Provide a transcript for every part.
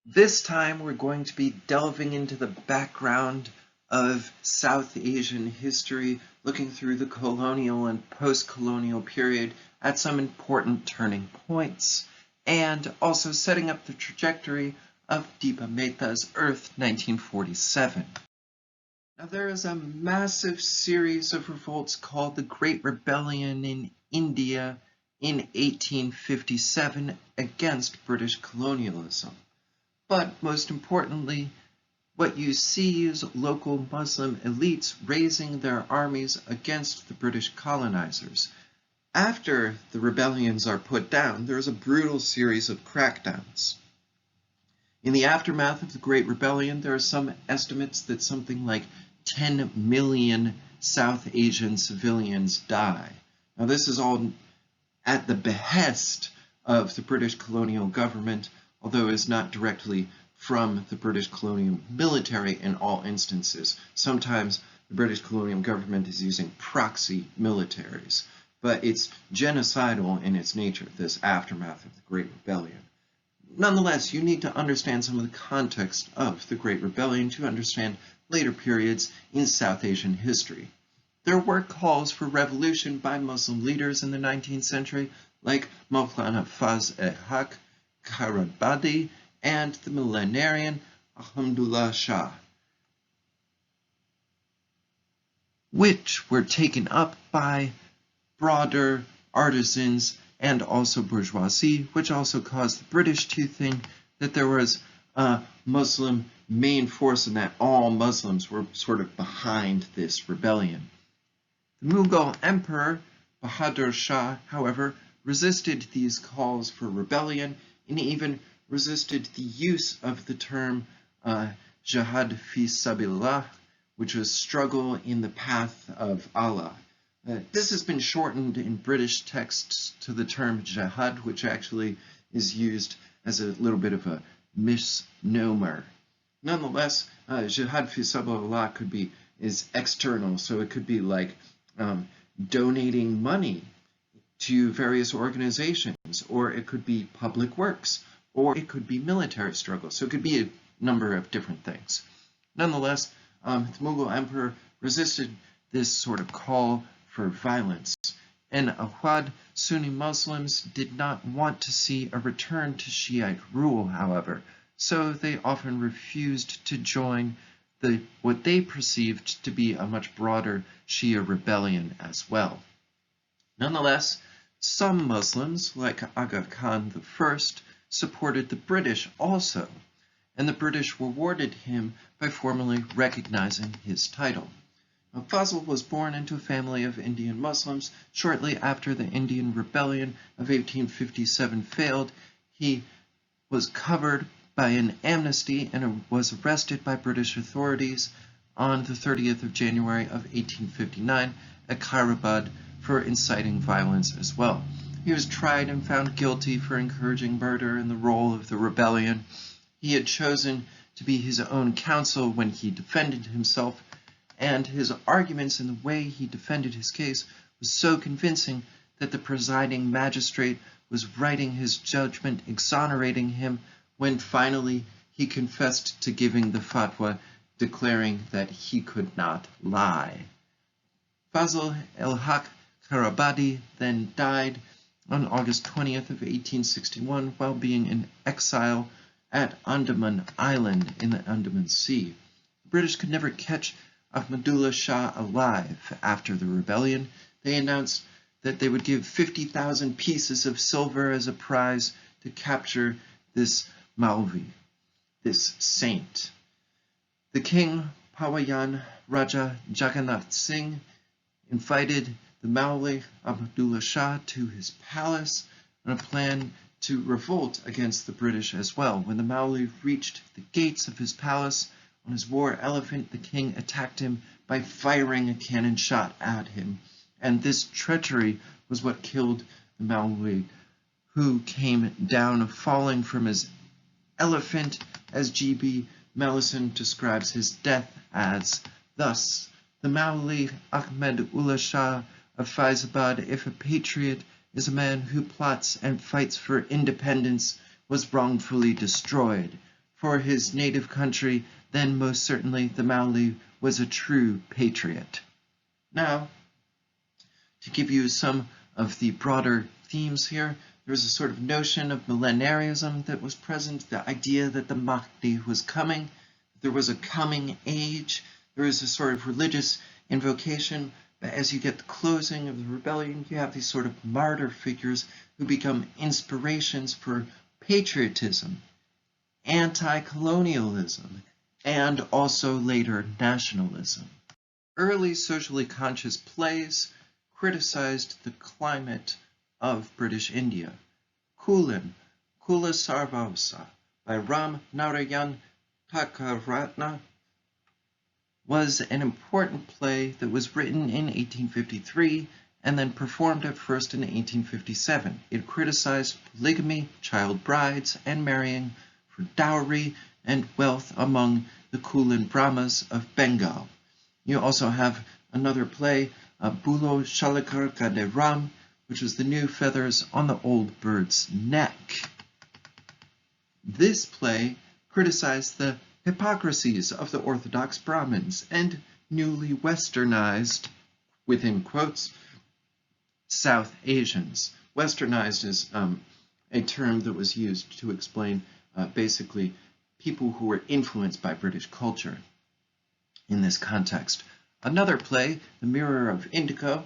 This time we're going to be delving into the background of South Asian history, looking through the colonial and post-colonial period at some important turning points, and also setting up the trajectory of Deepa Mehta's Earth 1947. Now there is a massive series of revolts called the Great Rebellion in India in 1857 against British colonialism. But most importantly, what you see is local Muslim elites raising their armies against the British colonizers. After the rebellions are put down, there is a brutal series of crackdowns. In the aftermath of the Great Rebellion, there are some estimates that something like 10 million South Asian civilians die. Now this is all at the behest of the British colonial government, although it is not directly from the British colonial military in all instances. Sometimes the British colonial government is using proxy militaries, but it's genocidal in its nature, this aftermath of the Great Rebellion. Nonetheless, you need to understand some of the context of the Great Rebellion to understand later periods in South Asian history. There were calls for revolution by Muslim leaders in the 19th century, like Maulana Fazl-e-Haq Karabadi and the millenarian Ahmadullah Shah, which were taken up by broader artisans and also bourgeoisie, which also caused the British to think that there was a Muslim main force and that all Muslims were sort of behind this rebellion. The Mughal Emperor Bahadur Shah, however, resisted these calls for rebellion and even resisted the use of the term jihad fi sabilillah, which was struggle in the path of Allah. This has been shortened in British texts to the term jihad, which actually is used as a little bit of a misnomer. Nonetheless, jihad fi sabilillah is external, so it could be like donating money to various organizations, or it could be public works, or it could be military struggle. So it could be a number of different things. Nonetheless, the Mughal emperor resisted this sort of call for violence. And Awadh Sunni Muslims did not want to see a return to Shiite rule, however, so they often refused to join what they perceived to be a much broader Shia rebellion as well. Nonetheless, some Muslims, like Aga Khan I, supported the British also, and the British rewarded him by formally recognizing his title. Now, Fazl was born into a family of Indian Muslims. Shortly after the Indian Rebellion of 1857 failed, he was covered by an amnesty and was arrested by British authorities on the 30th of January of 1859 at Khairabad for inciting violence as well. He was tried and found guilty for encouraging murder in the role of the rebellion. He had chosen to be his own counsel when he defended himself, and his arguments and the way he defended his case was so convincing that the presiding magistrate was writing his judgment exonerating him when finally he confessed to giving the fatwa declaring that he could not lie. Fazl-e-Haq Karabadi then died on August 20th of 1861 while being in exile at Andaman Island in the Andaman Sea. The British could never catch Ahmadullah Shah alive after the rebellion. They announced that they would give 50,000 pieces of silver as a prize to capture this Maulvi, this saint. The king, Pawayan Raja Jagannath Singh, invited the Mauli Ahmadullah Shah to his palace on a plan to revolt against the British as well. When the Mauli reached the gates of his palace on his war elephant, the king attacked him by firing a cannon shot at him. And this treachery was what killed the Mauli, who came down falling from his elephant, as G.B. Mellison describes his death as thus: the Mauli Ahmadullah Shah of Faizabad, if a patriot, is a man who plots and fights for independence, was wrongfully destroyed. for his native country, then most certainly the Maoli was a true patriot. Now, to give you some of the broader themes here, there was a sort of notion of millenarism that was present, the idea that the Mahdi was coming, there was a coming age, there was a sort of religious invocation, but as you get the closing of the rebellion, you have these sort of martyr figures who become inspirations for patriotism, anti-colonialism, and also later nationalism. Early socially conscious plays criticized the climate of British India. Kulin, Kula Sarvasa, by Ram Narayan Thakuratna, was an important play that was written in 1853 and then performed at first in 1857. It criticized polygamy, child brides, and marrying for dowry and wealth among the Kulin Brahmas of Bengal. You also have another play, Bulo Shalikar Gade Ram, which was the new feathers on the old bird's neck. This play criticized the hypocrisies of the Orthodox Brahmins and newly westernized, within quotes, South Asians. Westernized is a term that was used to explain basically people who were influenced by British culture in this context. Another play, The Mirror of Indigo,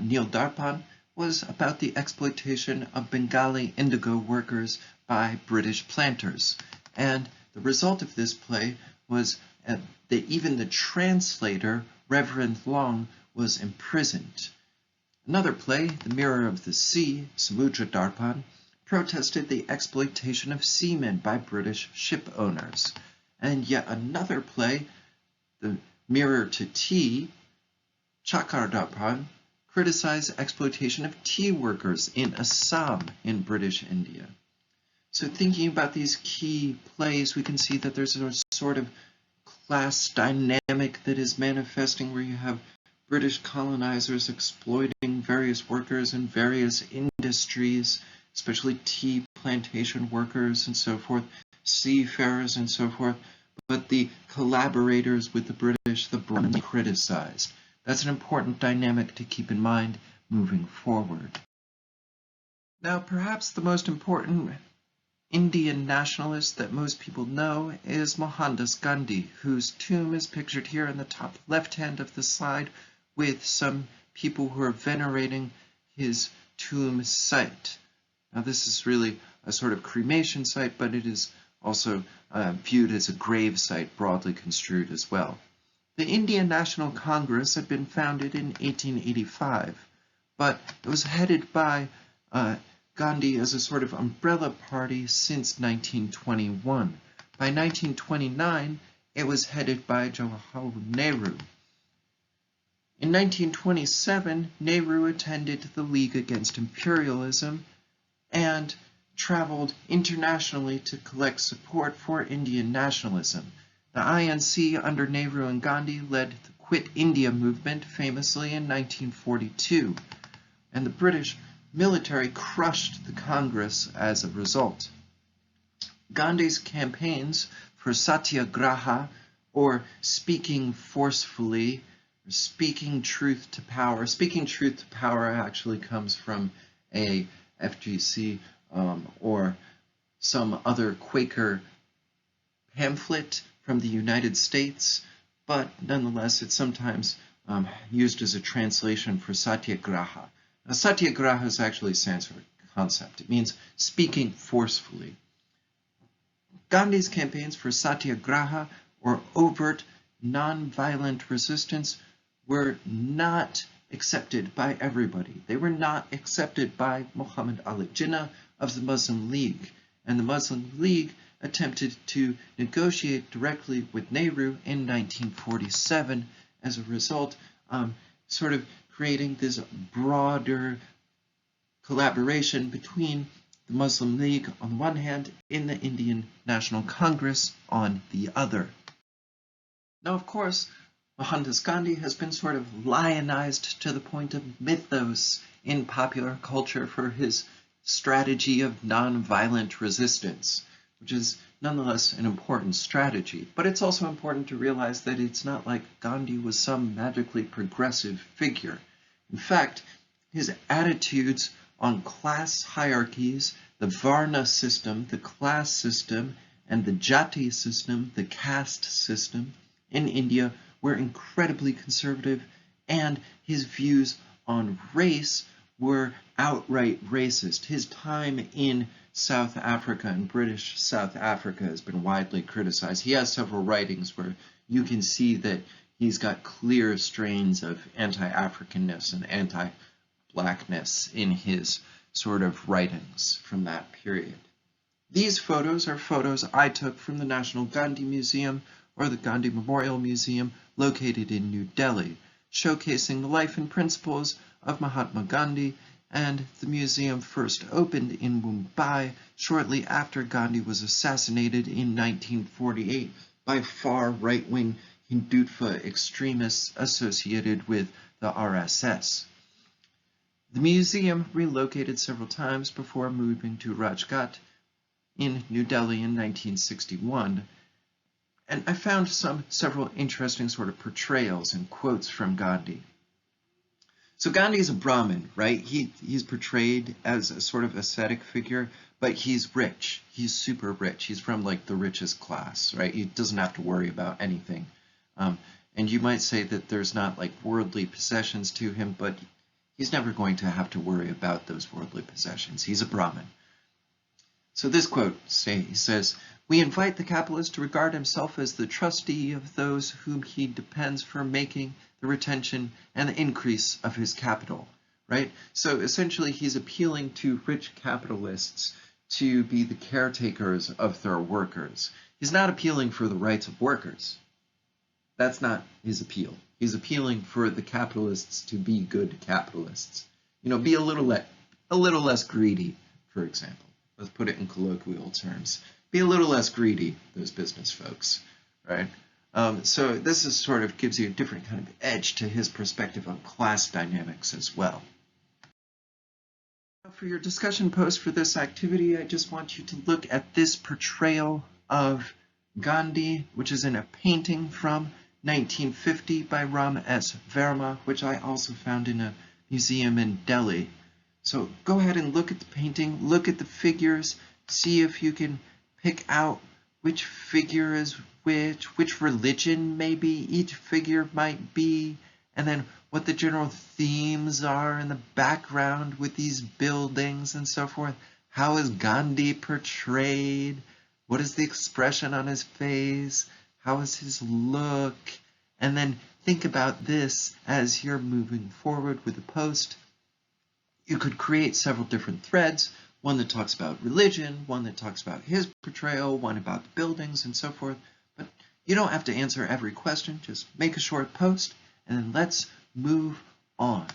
Neil Darpan, was about the exploitation of Bengali indigo workers by British planters. And the result of this play was that even the translator, Reverend Long, was imprisoned. Another play, The Mirror of the Sea, Samudra Darpan, protested the exploitation of seamen by British ship owners. And yet another play, The Mirror to Tea, Chakar Darpan, criticized exploitation of tea workers in Assam in British India. So thinking about these key plays, we can see that there's a sort of class dynamic that is manifesting where you have British colonizers exploiting various workers in various industries, especially tea plantation workers and so forth, seafarers and so forth, but the collaborators with the British, the Brahmins, criticized. That's an important dynamic to keep in mind moving forward. Now, perhaps the most important Indian nationalist that most people know is Mohandas Gandhi, whose tomb is pictured here in the top left hand of the slide with some people who are venerating his tomb site. Now, this is really a sort of cremation site, but it is also viewed as a grave site, broadly construed as well. The Indian National Congress had been founded in 1885, but it was headed by Gandhi as a sort of umbrella party since 1921. By 1929, it was headed by Jawaharlal Nehru. In 1927, Nehru attended the League Against Imperialism and traveled internationally to collect support for Indian nationalism. The INC under Nehru and Gandhi led the Quit India movement famously in 1942, and the British military crushed the Congress as a result. Gandhi's campaigns for satyagraha, or speaking forcefully, or speaking truth to power. Speaking truth to power actually comes from a FGC or some other Quaker pamphlet from the United States, but nonetheless it's sometimes used as a translation for satyagraha. Now, satyagraha is actually a Sanskrit concept. It means speaking forcefully. Gandhi's campaigns for satyagraha, or overt non-violent resistance, were not accepted by everybody. They were not accepted by Muhammad Ali Jinnah of the Muslim League, and the Muslim League attempted to negotiate directly with Nehru in 1947, as a result, sort of creating this broader collaboration between the Muslim League on the one hand and the Indian National Congress on the other. Now, of course, Mohandas Gandhi has been sort of lionized to the point of mythos in popular culture for his strategy of non-violent resistance, which is nonetheless an important strategy. But it's also important to realize that it's not like Gandhi was some magically progressive figure. In fact, his attitudes on class hierarchies, the Varna system, the class system, and the Jati system, the caste system, in India were incredibly conservative, and his views on race were outright racist. His time in South Africa and British South Africa has been widely criticized. He has several writings where you can see that he's got clear strains of anti-Africanness and anti-blackness in his sort of writings from that period. These photos are photos I took from the National Gandhi Museum or the Gandhi Memorial Museum located in New Delhi, showcasing the life and principles of Mahatma Gandhi, and the museum first opened in Mumbai shortly after Gandhi was assassinated in 1948 by far right-wing Hindutva extremists associated with the RSS. The museum relocated several times before moving to Rajghat in New Delhi in 1961, and I found several interesting sort of portrayals and quotes from Gandhi. So Gandhi is a Brahmin, right? He's portrayed as a sort of ascetic figure, but he's rich. He's super rich. He's from like the richest class, right? He doesn't have to worry about anything. And you might say that there's not like worldly possessions to him, but he's never going to have to worry about those worldly possessions. He's a Brahmin. So this quote says, "We invite the capitalist to regard himself as the trustee of those whom he depends for making the retention and the increase of his capital," right? So essentially he's appealing to rich capitalists to be the caretakers of their workers. He's not appealing for the rights of workers. That's not his appeal. He's appealing for the capitalists to be good capitalists. You know, be a little less greedy, for example. Let's put it in colloquial terms. Be a little less greedy, those business folks, right? So this is sort of gives you a different kind of edge to his perspective on class dynamics as well. For your discussion post for this activity, I just want you to look at this portrayal of Gandhi, which is in a painting from 1950 by Ram S. Verma, which I also found in a museum in Delhi. So go ahead and look at the painting, look at the figures, see if you can pick out which figure is which religion maybe each figure might be, and then what the general themes are in the background with these buildings and so forth. How is Gandhi portrayed? What is the expression on his face? How is his look? And then think about this as you're moving forward with the post. You could create several different threads, one that talks about religion, one that talks about his portrayal, one about the buildings and so forth. But you don't have to answer every question. Just make a short post and then let's move on.